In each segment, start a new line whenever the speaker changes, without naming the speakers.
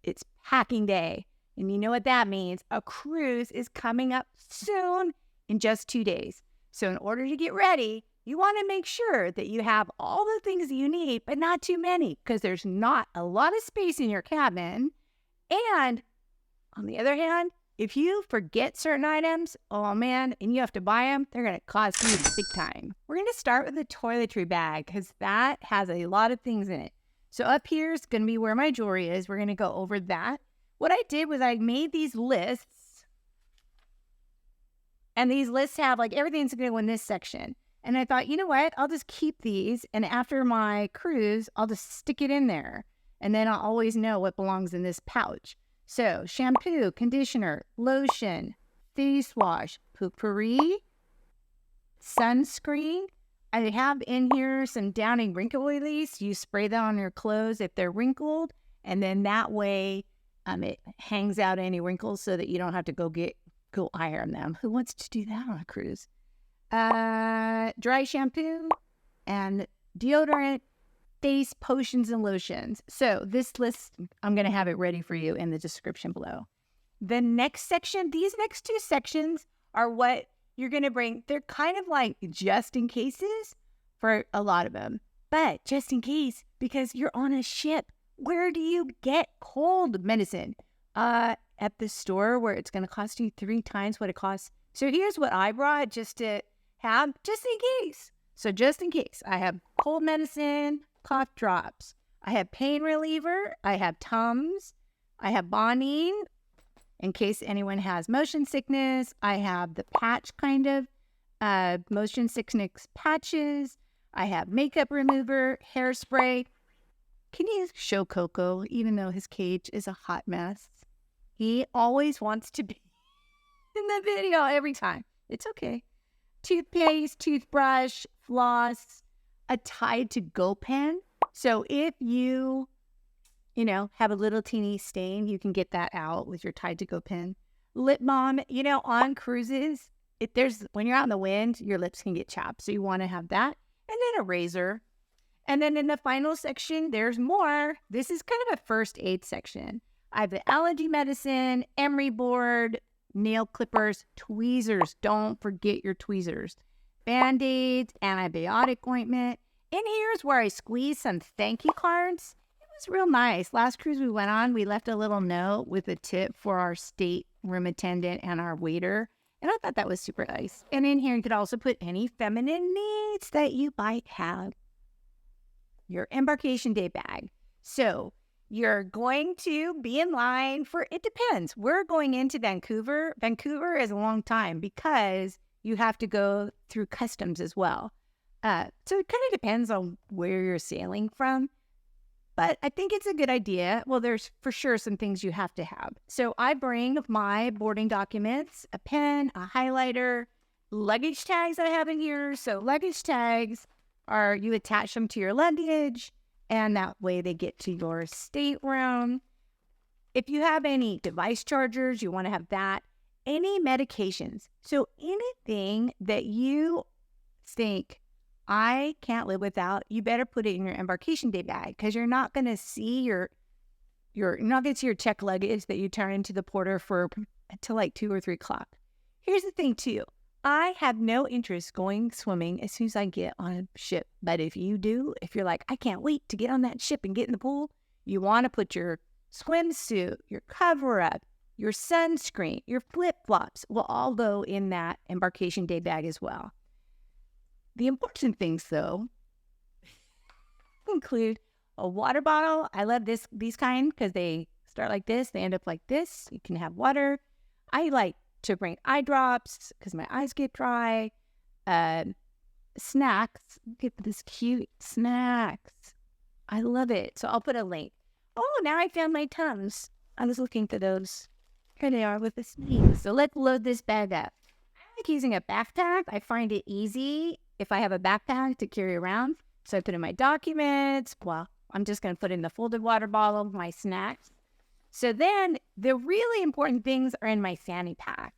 it's packing day. And you know what that means? A cruise is coming up soon in just 2 days. So in order to get ready, you want to make sure that you have all the things that you need, but not too many, because there's not a lot of space in your cabin. And on the other hand, if you forget certain items, oh man, and you have to buy them, they're going to cost you big time. We're going to start with the toiletry bag because that has a lot of things in it. So up here is going to be where my jewelry is. We're going to go over that. What I did was I made these lists, and these lists have like everything's going to go in this section. And I thought, you know what? I'll just keep these, and after my cruise, I'll just stick it in there. And then I'll always know what belongs in this pouch. So shampoo, conditioner, lotion, face wash, potpourri, sunscreen. I have in here some Downy wrinkle release. You spray that on your clothes if they're wrinkled. And then that way it hangs out any wrinkles so that you don't have to go iron them. Who wants to do that on a cruise? Dry shampoo and deodorant, face potions and lotions. So this list, I'm going to have it ready for you in the description below. The next section, these next two sections are what you're going to bring. They're kind of like just in cases for a lot of them, but just in case, because you're on a ship. Where do you get cold medicine? At the store where it's going to cost you 3 times what it costs. So here's what I brought just to have, just in case. So just in case, I have cold medicine, cough drops. I have pain reliever. I have Tums. I have Bonine in case anyone has motion sickness. I have the patch kind of motion sickness patches. I have makeup remover, hairspray. Can you show Coco, even though his cage is a hot mess? He always wants to be in the video every time. It's okay. Toothpaste, toothbrush, floss, a Tide to Go pen. So if you have a little teeny stain, you can get that out with your Tide to Go pen. Lip balm, on cruises, when you're out in the wind, your lips can get chapped. So you want to have that. And then a razor. And then in the final section, there's more. This is kind of a first aid section. I have the allergy medicine, emery board, nail clippers, tweezers. Don't forget your tweezers. Band-aids, antibiotic ointment. And here's where I squeezed some thank you cards. It was real nice. Last cruise we went on, we left a little note with a tip for our state room attendant and our waiter. And I thought that was super nice. And in here, you could also put any feminine needs that you might have. Your Embarkation Day bag. So you're going to be in line for, it depends. We're going into Vancouver. Vancouver is a long time because you have to go through customs as well. So it kind of depends on where you're sailing from. But I think it's a good idea. Well, there's for sure some things you have to have. So I bring my boarding documents, a pen, a highlighter, luggage tags I have in here. So luggage tags are, you attach them to your luggage, and that way they get to your stateroom. If you have any device chargers, you want to have that. Any medications. So anything that you think I can't live without, you better put it in your Embarkation Day bag, because you're not going to see your check luggage that you turn into the porter for until like 2 or 3 o'clock. Here's the thing too. I have no interest going swimming as soon as I get on a ship. But if you do, if you're like, I can't wait to get on that ship and get in the pool, you want to put your swimsuit, your cover-up, your sunscreen, your flip-flops will all go in that Embarkation Day bag as well. The important things, though, include a water bottle. I love these kind because they start like this. They end up like this. You can have water. I like to bring eye drops because my eyes get dry. Snacks. Look at this cute snacks. I love it. So I'll put a link. Oh, now I found my Tums. I was looking for those. Here they are with the sleeves. So let's load this bag up. I like using a backpack. I find it easy if I have a backpack to carry around. So I put in my documents. Well, I'm just going to put in the folded water bottle, my snacks. So then the really important things are in my fanny pack.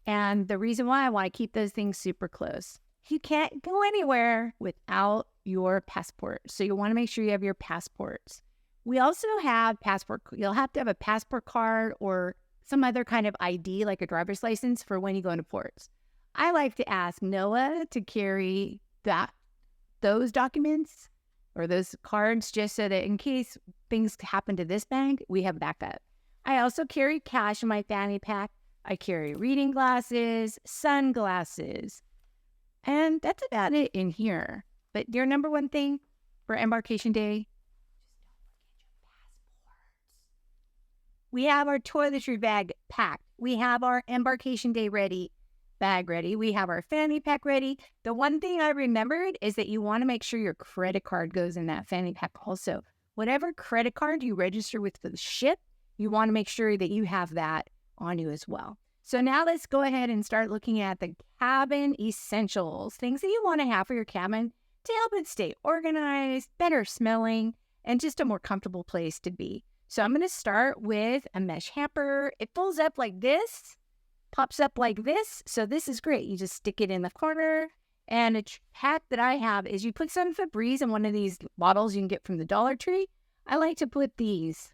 And the reason why I want to keep those things super close. You can't go anywhere without your passport. So you want to make sure you have your passports. We also have passport. You'll have to have a passport card or some other kind of ID, like a driver's license, for when you go into ports. I like to ask Noah to carry those documents or those cards, just so that in case things happen to this bag, we have backup. I also carry cash in my fanny pack. I carry reading glasses, sunglasses, and that's about it in here. But your number one thing for Embarkation Day, we have our toiletry bag packed. We have our Embarkation Day bag ready. We have our fanny pack ready. The one thing I remembered is that you want to make sure your credit card goes in that fanny pack also. Whatever credit card you register with the ship, you want to make sure that you have that on you as well. So now let's go ahead and start looking at the cabin essentials, things that you want to have for your cabin to help it stay organized, better smelling, and just a more comfortable place to be. So I'm going to start with a mesh hamper. It folds up like this, pops up like this. So this is great. You just stick it in the corner. And a hack that I have is you put some Febreze in one of these bottles you can get from the Dollar Tree. I like to put these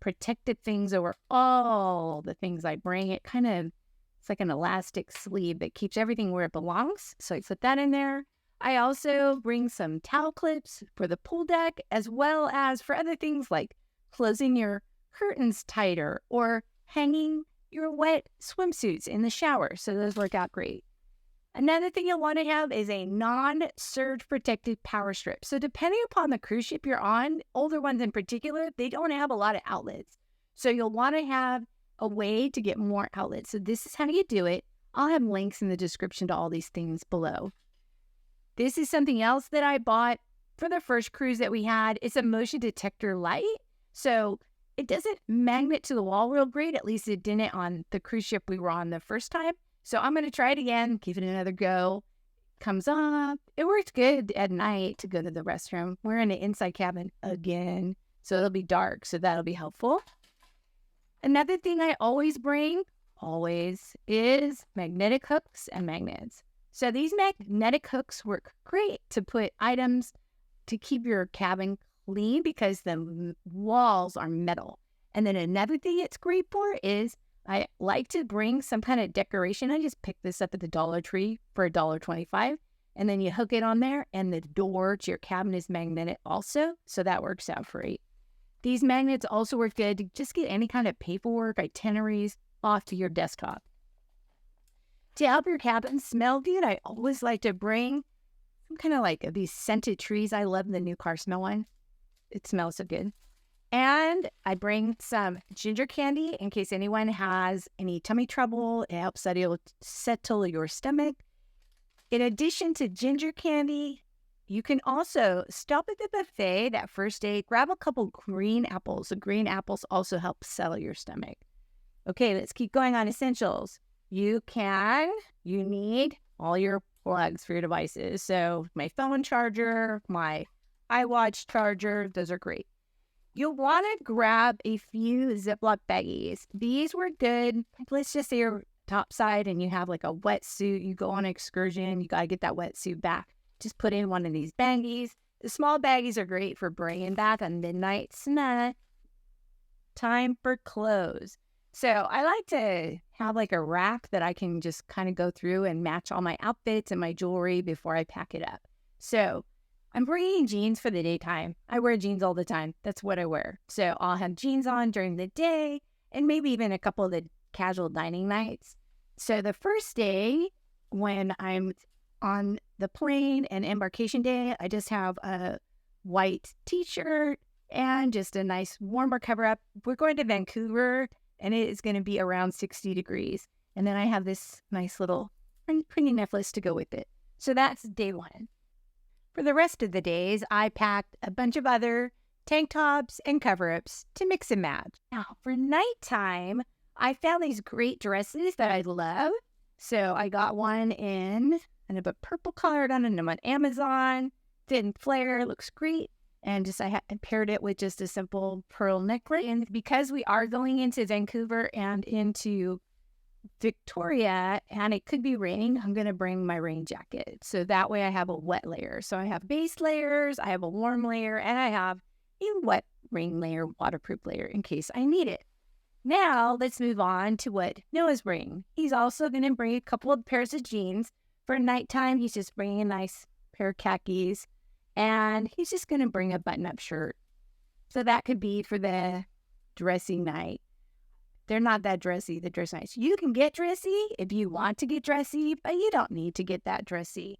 protective things over all the things I bring. It's like an elastic sleeve that keeps everything where it belongs. So I put that in there. I also bring some towel clips for the pool deck, as well as for other things like closing your curtains tighter or hanging your wet swimsuits in the shower. So those work out great. Another thing you'll want to have is a non-surge protected power strip. So depending upon the cruise ship you're on, older ones in particular, they don't have a lot of outlets. So you'll want to have a way to get more outlets. So this is how you do it. I'll have links in the description to all these things below. This is something else that I bought for the first cruise that we had. It's a motion detector light. So it doesn't magnet to the wall real great. At least it didn't on the cruise ship we were on the first time. So I'm going to try it again, give it another go. Comes up. It works good at night to go to the restroom. We're in an inside cabin again, so it'll be dark, so that'll be helpful. Another thing I always bring, is magnetic hooks and magnets. So these magnetic hooks work great to put items to keep your cabin clean because the walls are metal. And then another thing it's great for is I like to bring some kind of decoration. I just picked this up at the Dollar Tree for $1.25. And then you hook it on there and the door to your cabin is magnetic also. So that works out great. These magnets also work good to just get any kind of paperwork, itineraries off to your desktop. To help your cabin smell good, I always like to bring some kind of like these scented trees. I love the new car smell one. It smells so good. And I bring some ginger candy in case anyone has any tummy trouble. It helps settle your stomach. In addition to ginger candy, you can also stop at the buffet that first day, grab a couple green apples. The green apples also help settle your stomach. Okay, let's keep going on essentials. You need all your plugs for your devices. So my phone charger, my iWatch charger, those are great. You'll want to grab a few Ziploc baggies. These were good. Let's just say you're topside and you have like a wetsuit. You go on an excursion. You got to get that wetsuit back. Just put in one of these baggies. The small baggies are great for bringing back a midnight snack. Time for clothes. So I like to have like a rack that I can just kind of go through and match all my outfits and my jewelry before I pack it up. So I'm bringing jeans for the daytime. I wear jeans all the time. That's what I wear. So I'll have jeans on during the day and maybe even a couple of the casual dining nights. So the first day when I'm on the plane and Embarkation Day, I just have a white t-shirt and just a nice warmer cover up. We're going to Vancouver and it is going to be around 60 degrees. And then I have this nice little pretty necklace to go with it. So that's day one. For the rest of the days, I packed a bunch of other tank tops and cover-ups to mix and match. Now, for nighttime, I found these great dresses that I love. So I got one in kind of a purple color on them on Amazon. Thin flare, looks great. And just I paired it with just a simple pearl necklace. And because we are going into Vancouver and into Victoria, and it could be raining, I'm going to bring my rain jacket. So that way I have a wet layer. So I have base layers, I have a warm layer, and I have a rain layer, waterproof layer in case I need it. Now, let's move on to what Noah's bringing. He's also going to bring a couple of pairs of jeans. For nighttime, he's just bringing a nice pair of khakis. And he's just going to bring a button-up shirt. So that could be for the dressy night. They're not that dressy, the dress nights. You can get dressy if you want to get dressy, but you don't need to get that dressy.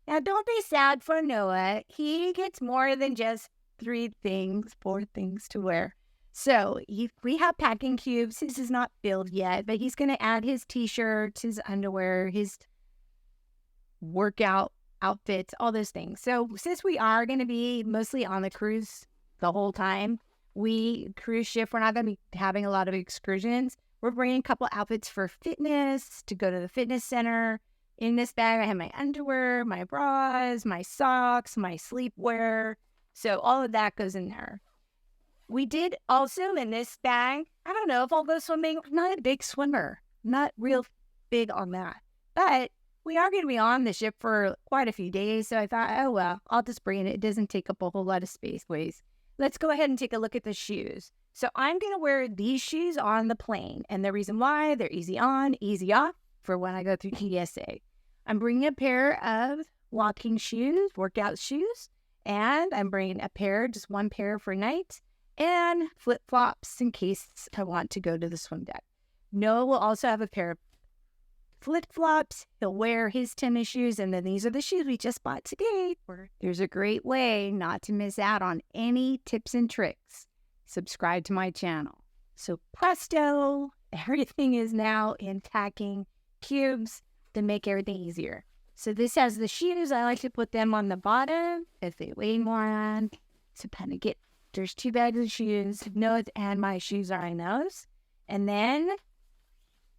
Now, don't be sad for Noah. He gets more than just 4 things to wear. So we have packing cubes. His is not filled yet, but he's going to add his t-shirts, his underwear, his workout outfits, all those things. So since we are going to be mostly on the cruise the whole time, cruise ship, we're not going to be having a lot of excursions. We're bringing a couple outfits for fitness, to go to the fitness center. In this bag, I have my underwear, my bras, my socks, my sleepwear. So all of that goes in there. We did also in this bag, I don't know if I'll go swimming. I'm not a big swimmer, not real big on that. But we are going to be on the ship for quite a few days. So I thought, oh, well, I'll just bring it. It doesn't take up a whole lot of space. Let's go ahead and take a look at the shoes. So I'm going to wear these shoes on the plane. And the reason why, they're easy on, easy off for when I go through TSA. I'm bringing a pair of walking shoes, workout shoes. And I'm bringing just one pair for night. And flip-flops in case I want to go to the swim deck. Noah will also have a pair of flip-flops. He'll wear his tennis shoes, and then these are the shoes we just bought today. There's a great way not to miss out on any tips and tricks. Subscribe to my channel. So presto, everything is now in packing cubes to make everything easier. So this has the shoes. I like to put them on the bottom if they weigh more on. So kind of there's 2 bags of shoes. Noah's and my shoes are in those. And then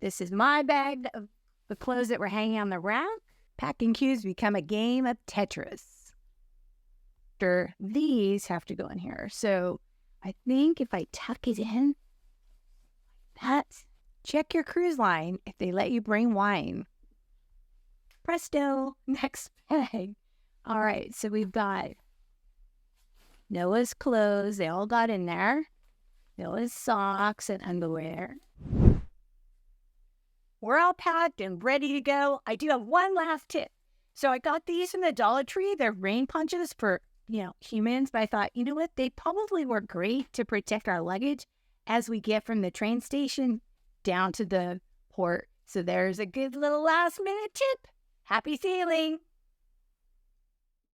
this is my bag of the clothes that were hanging on the rack. Packing cubes become a game of Tetris. These have to go in here. So I think if I tuck it in, check your cruise line if they let you bring wine. Presto, next bag. All right, so we've got Noah's clothes. They all got in there. Noah's socks and underwear. We're all packed and ready to go. I do have one last tip. So I got these from the Dollar Tree. They're rain ponchos for, humans. But I thought, you know what? They probably work great to protect our luggage as we get from the train station down to the port. So there's a good little last minute tip. Happy sailing.